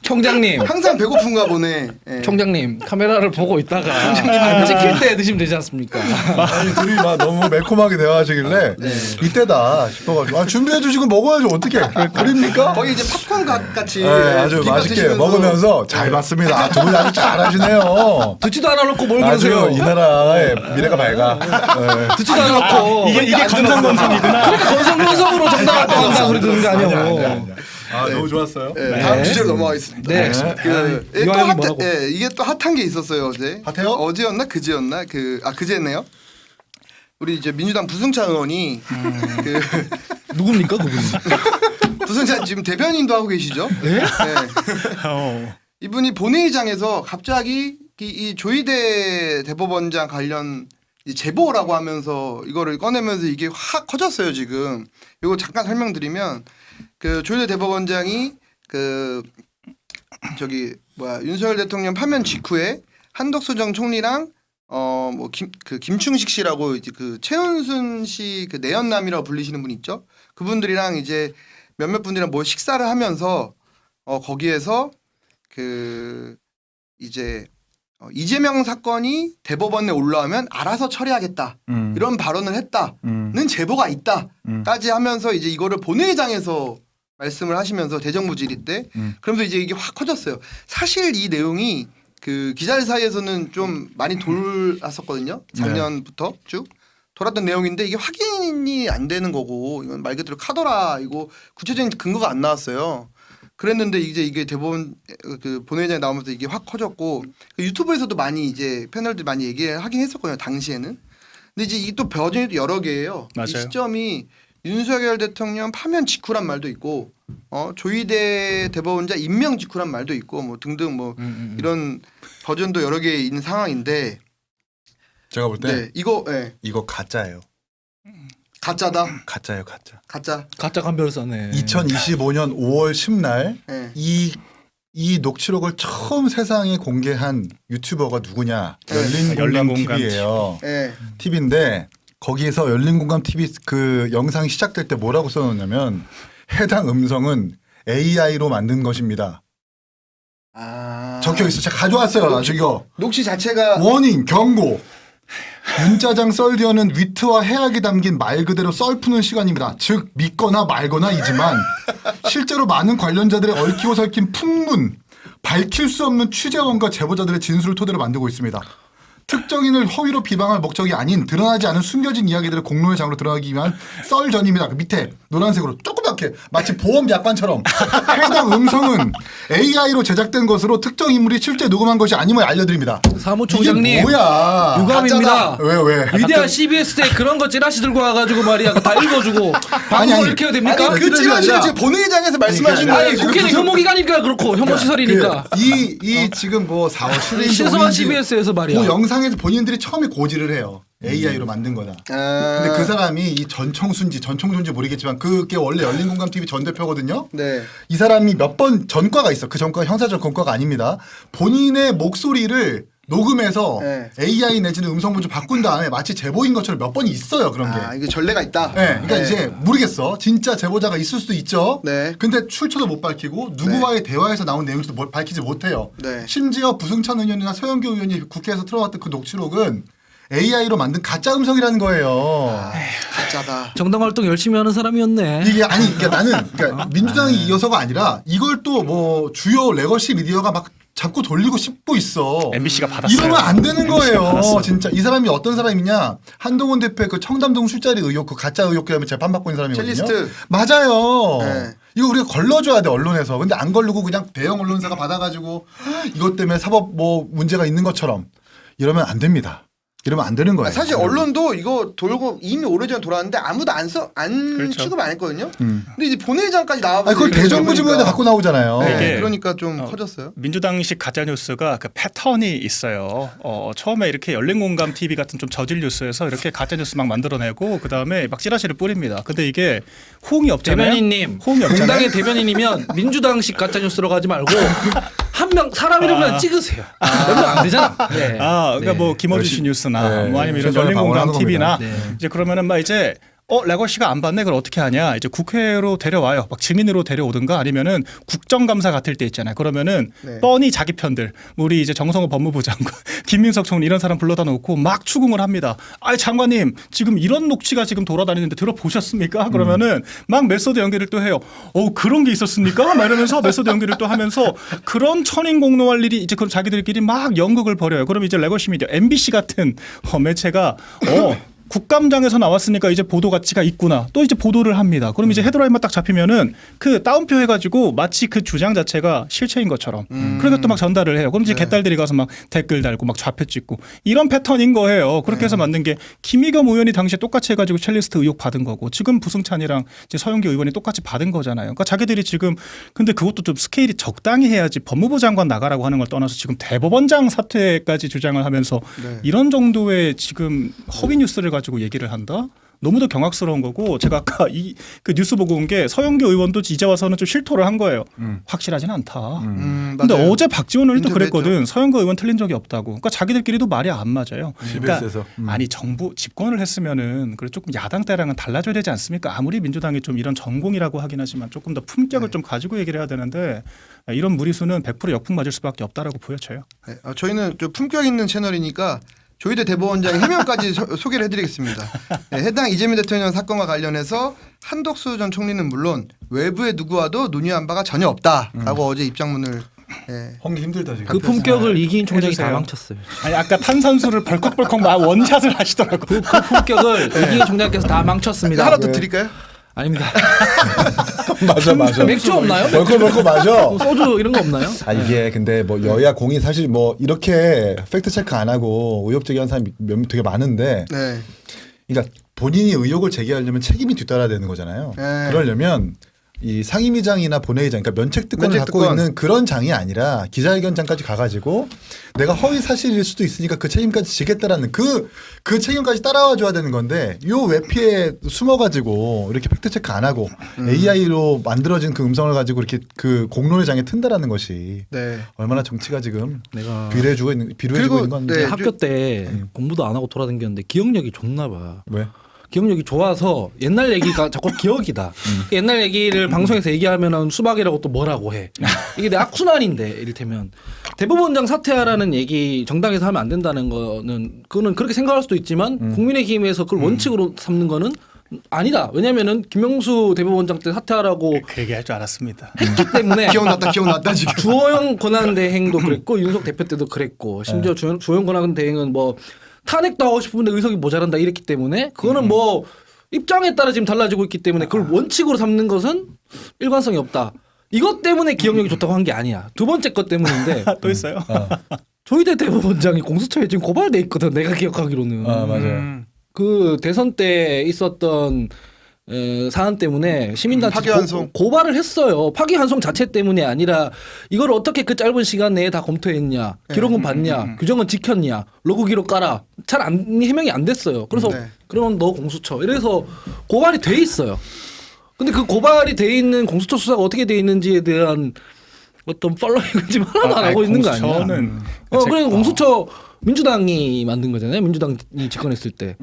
총장님. 항상 배고픈가 보네. 예. 총장님 카메라를 보고 있다가 안 찍힐 때 드시면 되지 않습니까? 아니 둘이 막 너무 매콤하게 대화하시길래 이때다 싶어가지고 준비해 주시고 먹어야죠 어떻게 그립니까? 거의 이제 팝콘 같이 네, 아주 비빔밥 맛있게 드시면서 먹으면서 잘 봤습니다. 두 분 아주 잘하시네요. 듣지도 않아 놓고 뭘 아주 그러세요? 이 나라의 미래가 밝아. 네. 듣지도 않아 놓고 이게 건성건성이구나. 그러니까 건성건성으로 정당할 때 한다 소리 듣는 거 아니에요. 아 너무 좋았어요. 네, 다음 주제로 넘어가겠습니다. 네. 그, 또 이왕이 핫, 뭐라고. 이게 또 핫한 게 있었어요 어제. 핫해요? 어제였나 그제였나 그제네요. 우리 이제 민주당 부승찬 의원이 그 누굽니까 그분이? 부승찬 지금 대변인도 하고 계시죠? 네? 이분이 본회의장에서 갑자기 이 조희대 대법원장 관련 이 제보라고 하면서 이거를 꺼내면서 이게 확 커졌어요 지금. 이거 잠깐 설명드리면 그 조희대 대법원장이 그 저기 뭐야 윤석열 대통령 파면 직후에 한덕수 전 총리랑 뭐 김충식 씨라고 이제 그 최은순 씨 그 내연남이라고 불리시는 분 있죠? 그분들이랑 이제 몇몇 분들이랑 뭐 식사를 하면서 거기에서 그 이제 이재명 사건이 대법원에 올라오면 알아서 처리하겠다 이런 발언을 했다는 제보가 있다까지 하면서 이제 이거를 본회의장에서 말씀을 하시면서 대정부 질의 때 그러면서 이제 이게 확 커졌어요. 사실 이 내용이 그 기자들 사이에서는 좀 많이 돌았었거든요. 작년부터 쭉 돌았던 내용인데 이게 확인이 안 되는 거고 이건 말 그대로 카더라 이거 구체적인 근거가 안 나왔어요. 그랬는데 이제 이게 대법원 그 본회의장에 나오면서 이게 확 커졌고 유튜브에서도 많이 이제 패널들 많이 얘기하긴 했었거든요 당시에는. 근데 이제 이게 또 버전이 또 여러 개예요. 맞아요. 이 시점이 윤석열 대통령 파면 직후란 말도 있고 조희대 대법원장 임명 직후란 말도 있고 뭐 등등 뭐 이런 버전도 여러 개 있는 상황인데 제가 볼 때 네, 이거 이거 가짜예요. 가짜다. 가짜예요 가짜. 가짜 간별사네. 2025년 5월 10날 네. 이 녹취록을 처음 세상에 공개한 유튜버가 누구냐? 네. 열린공감 열린공감 TV예요. 네. TV인데 거기에서 열린공감 TV 그 영상이 시작될 때 뭐라고 써놓냐면 해당 음성은 AI로 만든 것입니다. 아. 적혀 있어. 제가 가져왔어요. 나중에 이거. 녹취 자체가 워닝 경고. 문자장 썰디어는 위트와 해악이 담긴 말 그대로 썰 푸는 시간입니다. 즉 믿거나 말거나이지만 실제로 많은 관련자들의 얽히고 설킨 풍문, 밝힐 수 없는 취재원과 제보자들의 진술을 토대로 만들고 있습니다. 특정인을 허위로 비방할 목적이 아닌 드러나지 않은 숨겨진 이야기들을 공론의 장으로 드러나기 위한 썰전입니다. 그 밑에 노란색으로 조그맣게 마치 보험 약관처럼 해당 음성은 AI로 제작된 것으로 특정 인물이 실제 녹음한 것이 아님을 알려드립니다. 사무총장님 이게 뭐야? 유감입니다. 왜? 위대한 CBS 때 그런 거 찌라시 들고 와가지고 말이야 다 읽어주고 방송을 이렇게 해도 됩니까? 아니, 그 찌라시를 지금 본회의장에서 말씀하신 거예요. 아니 국회는 혐오기관이니까 그렇고 혐오시설이니까 이 지금 뭐 4월 10일 신성한 CBS에서 말이야. 그 영상에서 본인들이 처음에 고지를 해요. AI로 만든 거다. 근데 그 사람이 이 전총순지 모르겠지만 그게 원래 열린공감 TV 전 대표거든요. 네. 이 사람이 몇 번 전과가 있어. 그 전과가 형사적 전과가 아닙니다. 본인의 목소리를 녹음해서 네. AI 내지는 음성문조 바꾼 다음에 마치 제보인 것처럼 몇 번이 있어요. 그런 게. 이게 전례가 있다. 네, 그러니까 이제 모르겠어. 진짜 제보자가 있을 수도 있죠. 네. 근데 출처도 못 밝히고 누구와의 대화에서 나온 내용도 밝히지 못해요. 네. 심지어 부승찬 의원이나 서영교 의원이 국회에서 틀어왔던 그 녹취록은 AI로 만든 가짜 음성이라는 거예요. 가짜다. 정당 활동 열심히 하는 사람이었네. 이게 아니, 그러니까 나는 그러니까 민주당이 이어서가 아니라 이걸 또 뭐 주요 레거시 미디어가 막 자꾸 돌리고 싶고 있어. MBC가 받았어요. 이러면 안 되는 거예요. 받았어. 진짜 이 사람이 어떤 사람이냐? 한동훈 대표의 그 청담동 술자리 의혹, 그 가짜 의혹 때문에 재판받고 있는 사람이거든요. 첼리스트. 맞아요. 네. 이거 우리가 걸러줘야 돼 언론에서. 근데 안 걸르고 그냥 대형 언론사가 받아가지고 이것 때문에 사법 뭐 문제가 있는 것처럼 이러면 안 됩니다. 이러면 안 되는 거예요. 사실 언론도 이거 돌고 이미 오래전에 돌았는데 아무도 안 그렇죠. 취급 안 했거든요. 근데 이제 본회의장까지 나와서 아니, 그걸 대정부지부에다 갖고 나오잖아요. 네. 그러니까 좀 커졌어요. 민주당식 가짜 뉴스가 그 패턴이 있어요. 처음에 이렇게 열린공감 TV 같은 좀 저질 뉴스에서 이렇게 가짜 뉴스 막 만들어내고 그 다음에 막 찌라시를 뿌립니다. 근데 이게 호응이 없잖아요. 대변인님, 호응이 없잖아요. 공당의 대변인이면 민주당식 가짜 뉴스로 가지 말고 한 명 사람 이름 그냥 찍으세요. 몇 명 안 되잖아. 네. 그러니까 네. 뭐 김어준 씨 뉴스나 네. 뭐 아니면 이런 최선을 열린공감 방어하는 TV나 겁니다. 네. 이제 그러면은 막 이제 레거시가 안 받네. 그걸 어떻게 하냐? 이제 국회로 데려와요. 막 증인으로 데려오든가 아니면은 국정감사 같을 때 있잖아요. 그러면은 네. 뻔히 자기 편들, 우리 이제 정성호 법무부 장관, 김민석 총리 이런 사람 불러다 놓고 막 추궁을 합니다. 아, 장관님 지금 이런 녹취가 지금 돌아다니는데 들어보셨습니까? 그러면은 막 메소드 연기를 또 해요. 그런 게 있었습니까? 막 이러면서 메소드 연기를 또 하면서 그런 천인공노할 일이 이제 그럼 자기들끼리 막 연극을 벌여요. 그럼 이제 레거시 미디어, MBC 같은 매체가 국감장에서 나왔으니까 이제 보도 가치가 있구나. 또 이제 보도를 합니다. 그럼 이제 헤드라인만 딱 잡히면은 그 따옴표 해가지고 마치 그 주장 자체가 실체인 것처럼 그렇게 또 막 전달을 해요. 그럼 이제 네. 개딸들이 가서 막 댓글 달고 막 좌표 찍고 이런 패턴인 거예요. 그렇게 해서 만든 게 김의겸 의원이 당시에 똑같이 해가지고 첼리스트 의혹 받은 거고 지금 부승찬이랑 이제 서영교 의원이 똑같이 받은 거잖아요. 그러니까 자기들이 지금 근데 그것도 좀 스케일이 적당히 해야지 법무부 장관 나가라고 하는 걸 떠나서 지금 대법원장 사퇴까지 주장을 하면서 네. 이런 정도의 지금 허위 뉴스를 가지고 얘기를 한다? 너무도 경악스러운 거고 제가 아까 그 뉴스 보고 온 게 서영교 의원도 이제 와서는 좀 실토를 한 거예요. 확실하진 않다. 근데 맞아요. 어제 박지원 의원도 인터뷰했죠. 그랬거든. 서영교 의원 틀린 적이 없다고. 그러니까 자기들끼리도 말이 안 맞아요. CBS에서. 아니 정부 집권을 했으면은 그래 조금 야당 때랑은 달라져야 되지 않습니까? 아무리 민주당이 좀 이런 전공이라고 하긴 하지만 조금 더 품격을 좀 가지고 얘기를 해야 되는데 이런 무리수는 100% 역풍 맞을 수밖에 없다라고 보여져요. 네. 저희는 좀 품격 있는 채널이니까 조희대 대법원장의 해명까지 소개를 해드리겠습니다. 네, 해당 이재명 대통령 사건과 관련해서 한덕수 전 총리는 물론 외부의 누구와도 논의한 바가 전혀 없다라고 어제 입장문을 홍기 힘들다 지금. 그 품격을 이기인 총장이 다 해주세요. 망쳤어요. 아니 아까 탄산수를 벌컥벌컥 막 원샷을 하시더라고. 그 품격을 이기인 총장께서 다 망쳤습니다. 하나 더 드릴까요? 아닙니다. 맞아. 맥주 없나요? 벌컥벌컥 맞아. 소주 이런 거 없나요? 이게 근데 뭐 여야 공이 사실 뭐 이렇게 팩트 체크 안 하고 의혹 제기한 사람이 되게 많은데, 네. 그러니까 본인이 의혹을 제기하려면 책임이 뒤따라야 되는 거잖아요. 네. 그러려면 이 상임위장이나 본회의장, 그러니까 면책특권을 갖고 면책특권. 있는 그런 장이 아니라 기자회견장까지 가가지고 내가 허위 사실일 수도 있으니까 그 책임까지 지겠다라는 그 책임까지 따라와 줘야 되는 건데 요 외피에 숨어가지고 이렇게 팩트 체크 안 하고 AI로 만들어진 그 음성을 가지고 이렇게 그 공론의 장에 튼다라는 것이 네. 얼마나 정치가 지금 내가 비례해주고 있는 그리고, 건데. 네. 학교 때 공부도 안 하고 돌아다녔는데 기억력이 좋나 봐. 왜? 기억력이 좋아서 옛날 얘기가 자꾸 기억이다. 옛날 얘기를 방송에서 얘기하면은 수박이라고 또 뭐라고 해. 이게 내 악순환인데 이를테면 대법원장 사퇴하라는 얘기 정당에서 하면 안 된다는 거는 그거는 그렇게 생각할 수도 있지만 국민의힘에서 그걸 원칙으로 삼는 거는 아니다. 왜냐면은 김명수 대법원장 때 사퇴하라고 그 얘기할 줄 알았습니다. 했기 때문에 기억났다 지금. 주호영 권한대행도 그랬고 윤석 대표 때도 그랬고 심지어 주호영 권한대행은 뭐 탄핵도 하고 싶은데 의석이 모자란다 이랬기 때문에 그거는 뭐 입장에 따라 지금 달라지고 있기 때문에 그걸 원칙으로 삼는 것은 일관성이 없다. 이것 때문에 기억력이 좋다고 한 게 아니야. 두 번째 것 때문인데 또 있어요. 조희대 대법원장이 공수처에 지금 고발돼 있거든. 내가 기억하기로는. 맞아요. 그 대선 때 있었던 사안 때문에 시민단체 파기환송. 고발을 했어요. 파기환송 자체 때문이 아니라 이걸 어떻게 그 짧은 시간 내에 다 검토했냐, 기록은 봤냐, 규정은 지켰냐, 로그 기록 깔아. 잘 해명이 안 됐어요. 그래서 네. 그러면 너 공수처. 이래서 고발이 돼 있어요. 근데 그 고발이 돼 있는 공수처 수사가 어떻게 돼 있는지에 대한 어떤 팔로잉을 지금 하나도 안 하고 있는 거 아니야? 공수처는 그러니까 공수처 민주당이 만든 거잖아요. 민주당이 집권했을 때.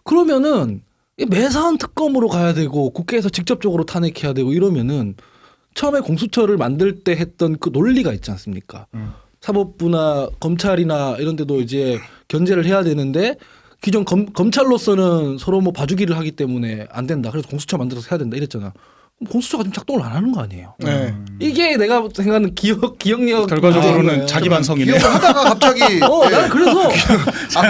그러면은 매사한 특검으로 가야 되고 국회에서 직접적으로 탄핵해야 되고 이러면은 처음에 공수처를 만들 때 했던 그 논리가 있지 않습니까? 사법부나 검찰이나 이런 데도 이제 견제를 해야 되는데 기존 검찰로서는 서로 뭐 봐주기를 하기 때문에 안 된다. 그래서 공수처 만들어서 해야 된다 이랬잖아. 그럼 공수처가 지금 작동을 안 하는 거 아니에요? 네. 이게 내가 생각하는 기억력 결과적으로는 자기 반성이네. 기억을 하다가 갑자기 나는 그래서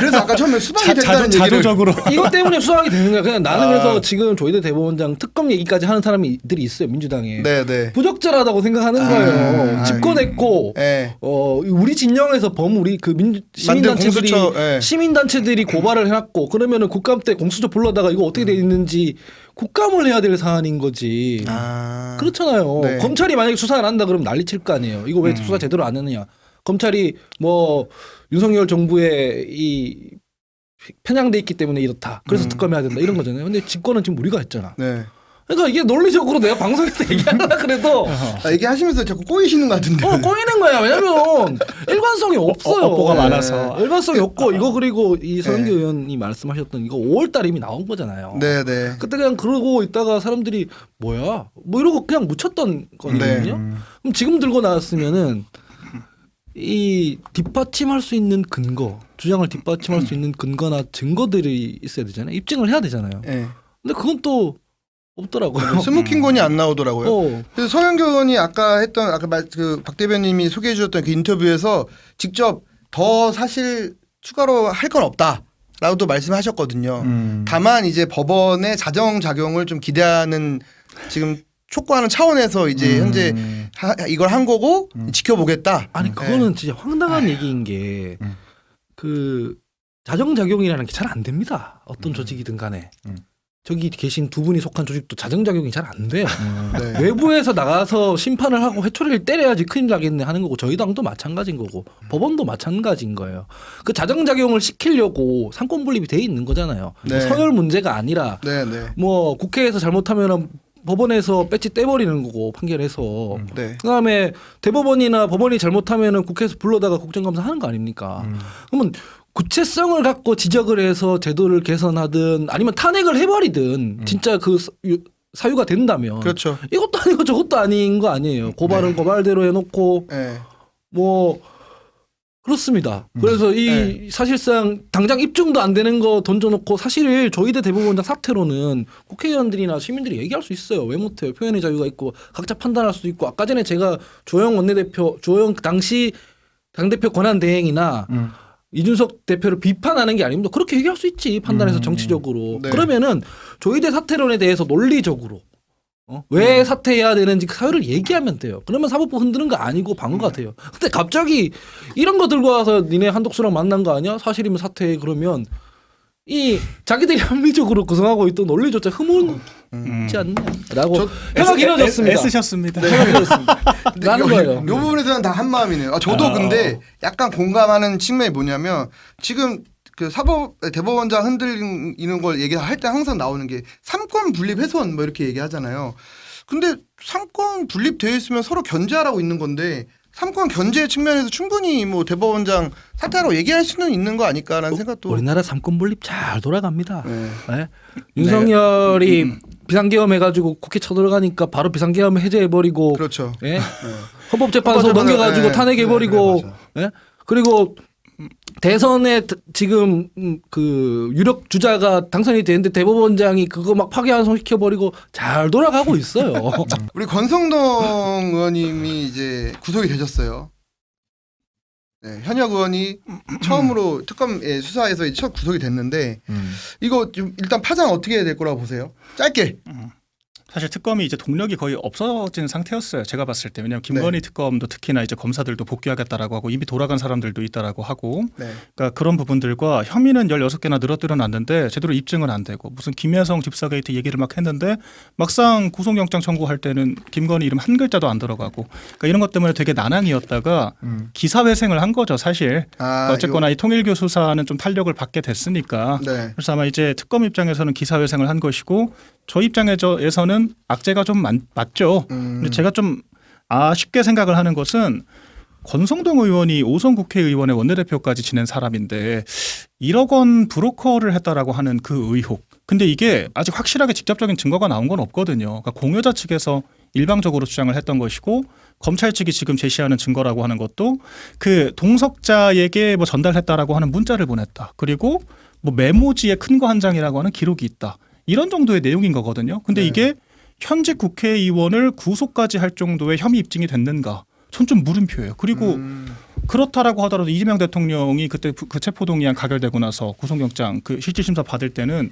그래서 아까 처음에 수박이 됐다는 얘기를 자조적으로. 이것 때문에 수학이 되는 거야. 그냥 나는 그래서 지금 조희대 대법원장 특검 얘기까지 하는 사람들이 있어요. 민주당에. 네네. 부적절하다고 생각하는 거예요. 집권했고 네. 우리 진영에서 우리 그 시민단체들이 공수처, 예. 시민단체들이 고발을 해놨고 그러면은 국감 때 공수처 불러다가 이거 어떻게 돼 있는지 국감을 해야 될 사안인 거지. 그렇잖아요. 네. 검찰이 만약에 수사를 한다 그러면 난리 칠 거 아니에요. 이거 왜 수사 제대로 안 했느냐. 검찰이 뭐 윤석열 정부의 이 편향돼 있기 때문에 이렇다. 그래서 특검해야 된다 이런 거잖아요. 근데 집권은 지금 우리가 했잖아. 네. 그러니까 이게 논리적으로 내가 방송에서 얘기하려고 그래도 얘기하시면서 자꾸 꼬이시는 것 같은데. 꼬이는 거야. 왜냐면 일관성이 없어요. 업보가 많아서. 일관성이 없고 이거 그리고 이 서영교 의원이 말씀하셨던 이거 5월달에 이미 나온 거잖아요. 네네. 그때 그냥 그러고 있다가 사람들이 뭐야 뭐 이러고 그냥 묻혔던 거거든요. 그럼 지금 들고 나왔으면은 이 뒷받침할 수 있는 근거, 주장을 뒷받침할 수 있는 근거나 증거들이 있어야 되잖아요. 입증을 해야 되잖아요. 네. 근데 그건 또 없더라고요. 스모킹건이 안 나오더라고요. 그래서 서영교 의원이 아까 했던 그 박 대변님이 소개해 주셨던 그 인터뷰에서 직접 더 사실 추가로 할 건 없다라고도 말씀하셨거든요. 다만 이제 법원의 자정 작용을 좀 기대하는 지금 촉구하는 차원에서 이제 현재 이걸 한 거고 지켜보겠다. 아니 그거는 진짜 황당한 얘기인 게 그 자정작용이라는 게 잘 안 됩니다. 어떤 조직이든 간에. 저기 계신 두 분이 속한 조직도 자정작용이 잘 안 돼요. 네. 외부에서 나가서 심판을 하고 회초리를 때려야지 큰일 나겠네 하는 거고 저희 당도 마찬가지인 거고 법원도 마찬가지인 거예요. 그 자정작용을 시키려고 상권분립이 돼 있는 거잖아요. 네. 서열 문제가 아니라 네네. 뭐 국회에서 잘못하면 법원에서 배지 떼버리는 거고 판결해서 네. 그다음에 대법원이나 법원이 잘못하면은 국회에서 불러다가 국정감사 하는 거 아닙니까? 그러면 구체성을 갖고 지적을 해서 제도를 개선하든 아니면 탄핵을 해버리든 진짜 그 사유가 된다면 그렇죠. 이것도 아니고 저것도 아닌 거 아니에요. 고발은 고발대로 해놓고 네. 뭐 그렇습니다. 그래서 이 사실상 당장 입증도 안 되는 거 던져놓고 사실 저희들 대법원장 사태로는 국회의원들이나 시민들이 얘기할 수 있어요. 왜 못해요? 표현의 자유가 있고 각자 판단할 수도 있고 아까 전에 제가 조영 원내대표 조영 당시 당대표 권한 대행이나 이준석 대표를 비판하는 게 아닙니다. 그렇게 얘기할 수 있지 판단해서 정치적으로. 네. 그러면은 조희대 사태론에 대해서 논리적으로 왜 사퇴해야 되는지 그 사유를 얘기하면 돼요. 그러면 사법부 흔드는 거 아니고 방어가 돼요. 근데 갑자기 이런 거 들고 와서 니네 한독수랑 만난 거 아니야? 사실이면 사퇴해 그러면 이 자기들이 합리적으로 구성하고 있던 논리조차 흐물지 않냐라고 해가 길어졌습니다. 애쓰셨습니다. 해가 길어졌습니다. 라는 거예요. 이 부분에서는 다 한 마음이네요. 저도 근데 약간 공감하는 측면이 뭐냐면 지금 그 대법원장 흔들리는 걸 얘기할 때 항상 나오는 게 삼권 분립 훼손 뭐 이렇게 얘기하잖아요. 근데 삼권 분립되어 있으면 서로 견제하라고 있는 건데 삼권 견제 측면에서 충분히 뭐 대법원장 사퇴하라고 얘기할 수는 있는 거 아닐까라는 생각도. 우리나라 삼권 분립 잘 돌아갑니다. 네. 네? 윤석열이 비상계엄 해가지고 국회 쳐들어가니까 바로 비상계엄 해제해버리고 그렇죠. 예? 헌법재판소 넘겨가지고 탄핵해버리고 예? 그리고 대선에 지금 그 유력 주자가 당선이 되는데 대법원장이 그거 막 파기환송시켜버리고 잘 돌아가고 있어요. 우리 권성동 의원님이 이제 구속이 되셨어요. 네, 현역 의원이 처음으로 특검 수사에서 이제 첫 구속이 됐는데 이거 좀 일단 파장 어떻게 될 거라고 보세요? 짧게. 사실 특검이 이제 동력이 거의 없어진 상태였어요. 제가 봤을 때. 왜냐하면 김건희 특검도 특히나 이제 검사들도 복귀하겠다라고 하고 이미 돌아간 사람들도 있다라고 하고 네. 그러니까 그런 부분들과 혐의는 16개나 늘어뜨려놨는데 제대로 입증은 안 되고 무슨 김여성 집사 게이트 얘기를 막 했는데 막상 구속영장 청구할 때는 김건희 이름 한 글자도 안 들어가고 그러니까 이런 것 때문에 되게 난항이었다가 기사회생을 한 거죠 사실. 그러니까 어쨌거나 이 통일교 수사는 좀 탄력을 받게 됐으니까 네. 그래서 아마 이제 특검 입장에서는 기사회생을 한 것이고 저 입장에서는 악재가 좀 맞죠. 근데 제가 좀 아쉽게 생각을 하는 것은 권성동 의원이 5선 국회의원의 원내대표까지 지낸 사람인데 1억 원 브로커를 했다라고 하는 그 의혹. 근데 이게 아직 확실하게 직접적인 증거가 나온 건 없거든요. 그러니까 공여자 측에서 일방적으로 주장을 했던 것이고 검찰 측이 지금 제시하는 증거라고 하는 것도 그 동석자에게 뭐 전달했다라고 하는 문자를 보냈다. 그리고 뭐 메모지에 큰 거 한 장이라고 하는 기록이 있다. 이런 정도의 내용인 거거든요. 근데 네. 이게 현직 국회의원을 구속까지 할 정도의 혐의 입증이 됐는가? 전 좀 물음표예요. 그리고 그렇다라고 하더라도 이재명 대통령이 그때 그 체포동의안 가결되고 나서 구속영장 그 실질심사 받을 때는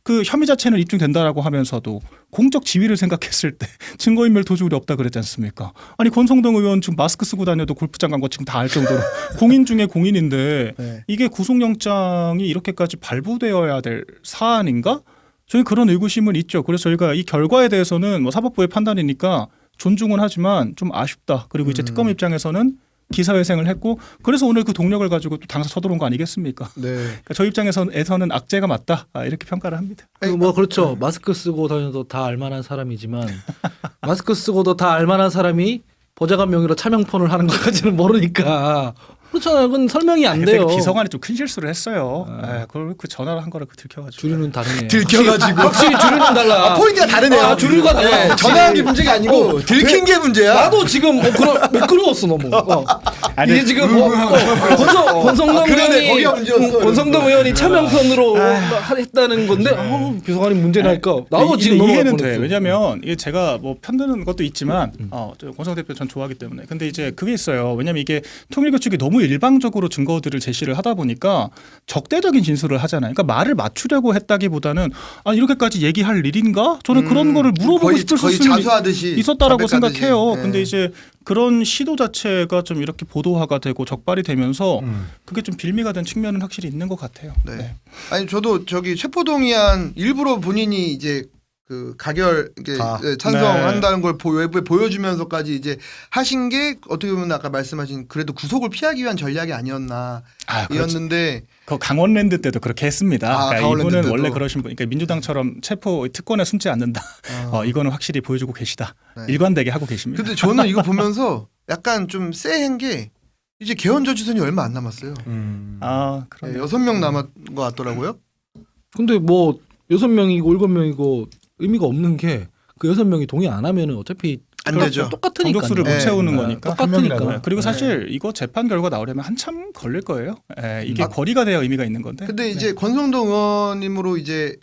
그 혐의 자체는 입증된다라고 하면서도 공적 지위를 생각했을 때 증거인멸 도주율이 없다 그랬지 않습니까? 아니 권성동 의원 지금 마스크 쓰고 다녀도 골프장 간 거 지금 다 알 정도로 공인 중에 공인인데 네. 이게 구속영장이 이렇게까지 발부되어야 될 사안인가? 저희 그런 의구심은 있죠. 그래서 저희가 이 결과에 대해서는 뭐 사법부의 판단이니까 존중은 하지만 좀 아쉽다. 그리고 이제 특검 입장에서는 기사회생을 했고 그래서 오늘 그 동력을 가지고 또 당사 쳐들어온 거 아니겠습니까? 네. 그러니까 저 입장에서는 악재가 맞다 이렇게 평가를 합니다. 뭐 그렇죠. 마스크 쓰고 다녀도 다 알만한 사람이지만 마스크 쓰고도 다 알만한 사람이 보좌관 명의로 차명폰을 하는 것까지는 모르니까 그렇잖아요. 그건 설명이 안 그때 돼요. 그 비서관이 좀 큰 실수를 했어요. 그걸 그 전화를 한 거를 들켜가지고. 주류는 다르네. 들켜가지고 확실히 주류는 달라. 포인트가 다르네요. 아, 주류가 달라. 전화한 게 문제가 아니고 들킨 게 문제야. 나도 지금 매끄러웠어 너무. 아니, 이게 지금 권성동 그러네. 의원이 거기가 문제였어. 권성동 의원이 차명편으로 했다는 건데 비서관이 문제라니까 나도 지금 너무 이해는 뻔했어. 돼. 왜냐면 이게 제가 뭐 편드는 것도 있지만 저 권성 대표 전 좋아하기 때문에. 근데 이제 그게 있어요. 왜냐면 이게 통일교 측이 너무 일방적으로 증거들을 제시를 하다 보니까 적대적인 진술을 하잖아요. 그러니까 말을 맞추려고 했다기보다는 이렇게까지 얘기할 일인가? 저는 그런 거를 물어보고 싶을 거의 수는 자수하듯이 있었다라고 자백하듯이. 생각해요. 네. 근데 이제 그런 시도 자체가 좀 이렇게 보도화가 되고 적발이 되면서 그게 좀 빌미가 된 측면은 확실히 있는 것 같아요. 네. 아니 저도 저기 체포동의안 일부러 본인이 이제 그 가결 이게 찬성한다는 걸 외부에 보여주면서까지 이제 하신 게 어떻게 보면 아까 말씀하신 그래도 구속을 피하기 위한 전략이 아니었나 이었는데 그 강원랜드 때도 그렇게 했습니다. 그러니까 강원랜드 이분은 때도. 원래 그러신 분, 그러니까 민주당처럼 체포 특권에 숨지 않는다. 이거는 확실히 보여주고 계시다. 네. 일관되게 하고 계십니다. 근데 저는 이거 보면서 약간 좀 쎄한 게 이제 개헌 저지선이 얼마 안 남았어요. 그럼 6명 남은 것 같더라고요. 근데 뭐 6명이고 7명이고 의미가 없는 게 그 6명이 동의 안 하면은 어차피 안 되죠. 똑같으니까. 정족수를 못 네. 채우는 거니까. 똑같으니까. 네. 그리고 사실 이거 재판 결과 나오려면 한참 걸릴 거예요. 이게 아. 거리가 돼야 의미가 있는 건데. 근데 이제 권성동 의원님으로 이제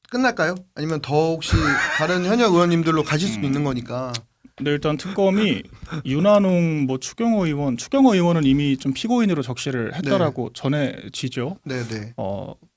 끝날까요? 아니면 더 혹시 다른 현역 의원님들로 가실 수도 있는 거니까. 근데 일단 특검이 윤한홍 추경호 의원은 이미 좀 피고인으로 적시를 했다라고 전해지죠. 네네.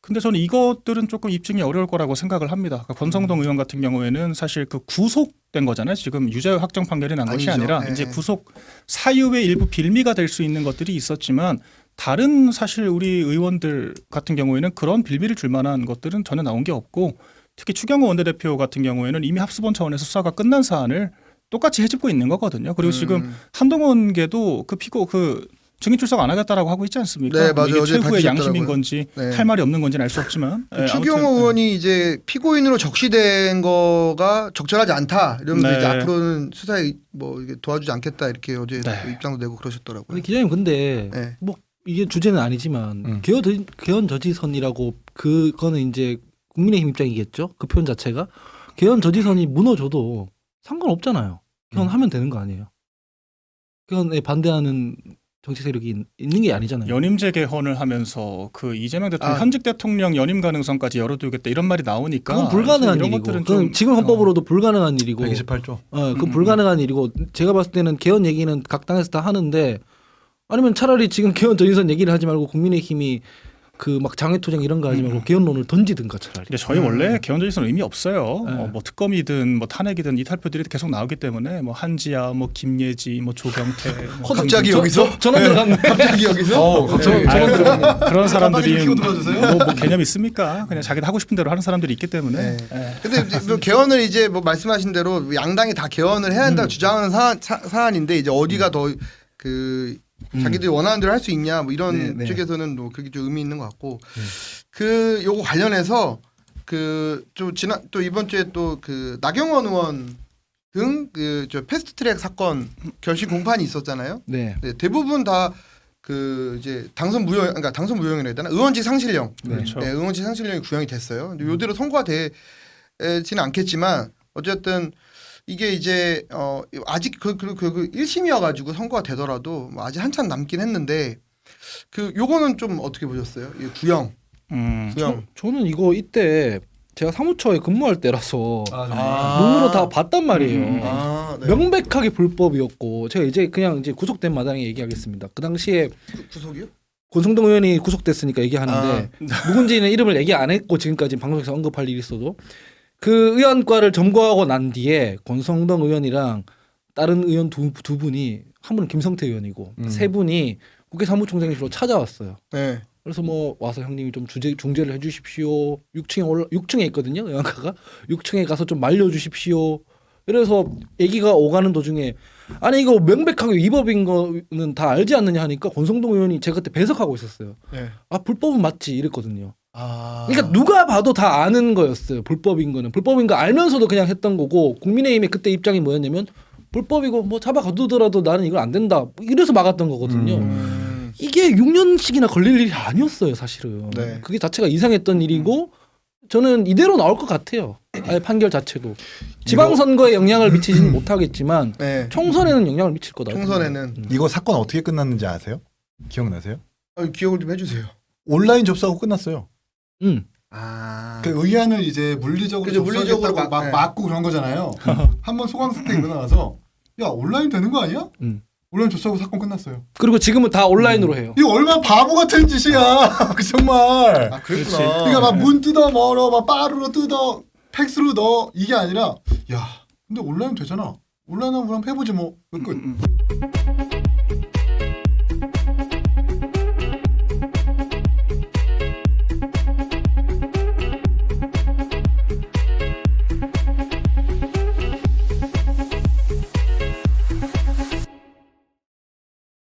근데 저는 이것들은 조금 입증이 어려울 거라고 생각을 합니다. 그러니까 권성동 의원 같은 경우에는 사실 그 구속된 거잖아요. 지금 유죄 확정 판결이 난 것이 아니죠. 아니라 네. 이제 구속 사유의 일부 빌미가 될 수 있는 것들이 있었지만 다른 사실 우리 의원들 같은 경우에는 그런 빌미를 줄 만한 것들은 전혀 나온 게 없고 특히 추경호 원내대표 같은 경우에는 이미 합수본 차원에서 수사가 끝난 사안을 똑같이 해집고 있는 거거든요. 그리고 지금 한동훈계도 그 증인 출석 안 하겠다라고 하고 있지 않습니까? 네, 맞아요. 이게 어제 최후의 양심인 밝히셨더라고요. 건지 네. 할 말이 없는 건지는 알 수 없지만 추경호 아무튼, 의원이 이제 피고인으로 적시된 거가 적절하지 않다 이러면서 네. 이제 앞으로는 수사에 이게 도와주지 않겠다 이렇게 어제 네. 또 입장도 내고 그러셨더라고요. 근데 기자님 근데 네. 뭐 이게 주제는 아니지만 개헌 저지선이라고 그거는 이제 국민의힘 입장이겠죠. 그 표현 자체가 개헌 저지선이 무너져도 상관없잖아요. 개헌하면 되는 거 아니에요. 개헌에 반대하는 정치 세력이 있는 게 아니잖아요. 연임제 개헌을 하면서 그 이재명 대통령 아. 현직 대통령 연임 가능성까지 열어두겠다 이런 말이 나오니까 그건 불가능한 이런 일이고 것들은 그건 좀 지금 헌법으로도 불가능한 일이고 128조. 그건 불가능한 일이고 제가 봤을 때는 개헌 얘기는 각 당에서 다 하는데 아니면 차라리 지금 개헌 전인선 얘기를 하지 말고 국민의힘이 그 막 장외투쟁 이런 거 하지 말고 개헌론을 던지든가 차라리. 근데 저희 원래 개헌 저지선 의미 없어요. 네. 뭐 특검이든 뭐 탄핵이든 이탈표들이 계속 나오기 때문에 뭐 한지아, 뭐 김예지, 뭐 조경태, 뭐 갑자기 강기정. 여기서 전원 들어갔네. 갑자기 여기서 갑자기. 그런 사람들이 키고 들어주세요. 뭐 개념 있습니까? 그냥 자기들 하고 싶은 대로 하는 사람들이 있기 때문에. 네. 예. 근데 이제 뭐 개헌을 이제 말씀하신 대로 양당이 다 개헌을 해야 한다고 주장하는 사안인데 이제 어디가 더 그 자기들이 원하는 대로 할 수 있냐 뭐 이런 네. 쪽에서는 뭐 그게 좀 의미 있는 것 같고 그 요거 관련해서 그 좀 또 이번 주에 또 그 나경원 의원 등 그 저 패스트트랙 사건 결심 공판이 있었잖아요. 네. 네, 대부분 다 그 이제 당선 무효형이라 해야 되나 의원직 상실령. 그렇죠. 네, 의원직 상실령이 구형이 됐어요. 근데 요대로 선고가 되지는 않겠지만 어쨌든 이게 이제 아직 그 1심이어가지고 선고가 되더라도 뭐 아직 한참 남긴 했는데 그 요거는 좀 어떻게 보셨어요? 이 구형. 저는 이거 이때 제가 사무처에 근무할 때라서 아. 눈으로 다 봤단 말이에요. 아, 네. 명백하게 불법이었고 제가 이제 그냥 이제 구속된 마당에 얘기하겠습니다. 그 당시에 구속이요? 권성동 의원이 구속됐으니까 얘기하는데 누군지는 이름을 얘기 안 했고 지금까지 방송에서 언급할 일이 있어도 그 의원과를 점거하고 난 뒤에 권성동 의원이랑 다른 의원 두 분이 한 분은 김성태 의원이고 세 분이 국회 사무총장실로 찾아왔어요. 네. 그래서 뭐 와서 형님이 좀 중재를 해주십시오. 6층에 있거든요. 의원가가 6층에 가서 좀 말려주십시오. 그래서 얘기가 오가는 도중에 아니 이거 명백하게 위법인 거는 다 알지 않느냐 하니까 권성동 의원이 제가 그때 배석하고 있었어요. 네. 아 불법은 맞지 이랬거든요. 아. 그러니까 누가 봐도 다 아는 거였어요. 불법인 거는 불법인 거 알면서도 그냥 했던 거고 국민의힘의 그때 입장이 뭐였냐면 불법이고 뭐 잡아가두더라도 나는 이걸 안 된다 이래서 막았던 거거든요. 이게 6년씩이나 걸릴 일이 아니었어요 사실은. 네. 그게 자체가 이상했던 일이고 저는 이대로 나올 것 같아요. 아예 판결 자체도 지방선거에 영향을 미치지는 못하겠지만 네. 총선에는 영향을 미칠 거다. 총선에는 이거 사건 어떻게 끝났는지 아세요? 기억나세요? 기억을 좀 해주세요. 온라인 접수하고 끝났어요. 아. 그 의안을 이제 물리적으로 그죠, 접수하겠다고 물리적으로 막 네. 막고 그런 거잖아요. 한번 소강 사태 일어나서 야 온라인 되는 거 아니야? 온라인 접수하고 사건 끝났어요. 그리고 지금은 다 온라인으로 해요. 이거 얼마나 바보 같은 짓이야. 정말. 아 그랬구나. 그러니까 막 문 뜯어 멀어, 막 빠르로 뜯어, 팩스로 넣어 이게 아니라 야 근데 온라인 되잖아. 온라인 한번 해보지 뭐. 끝.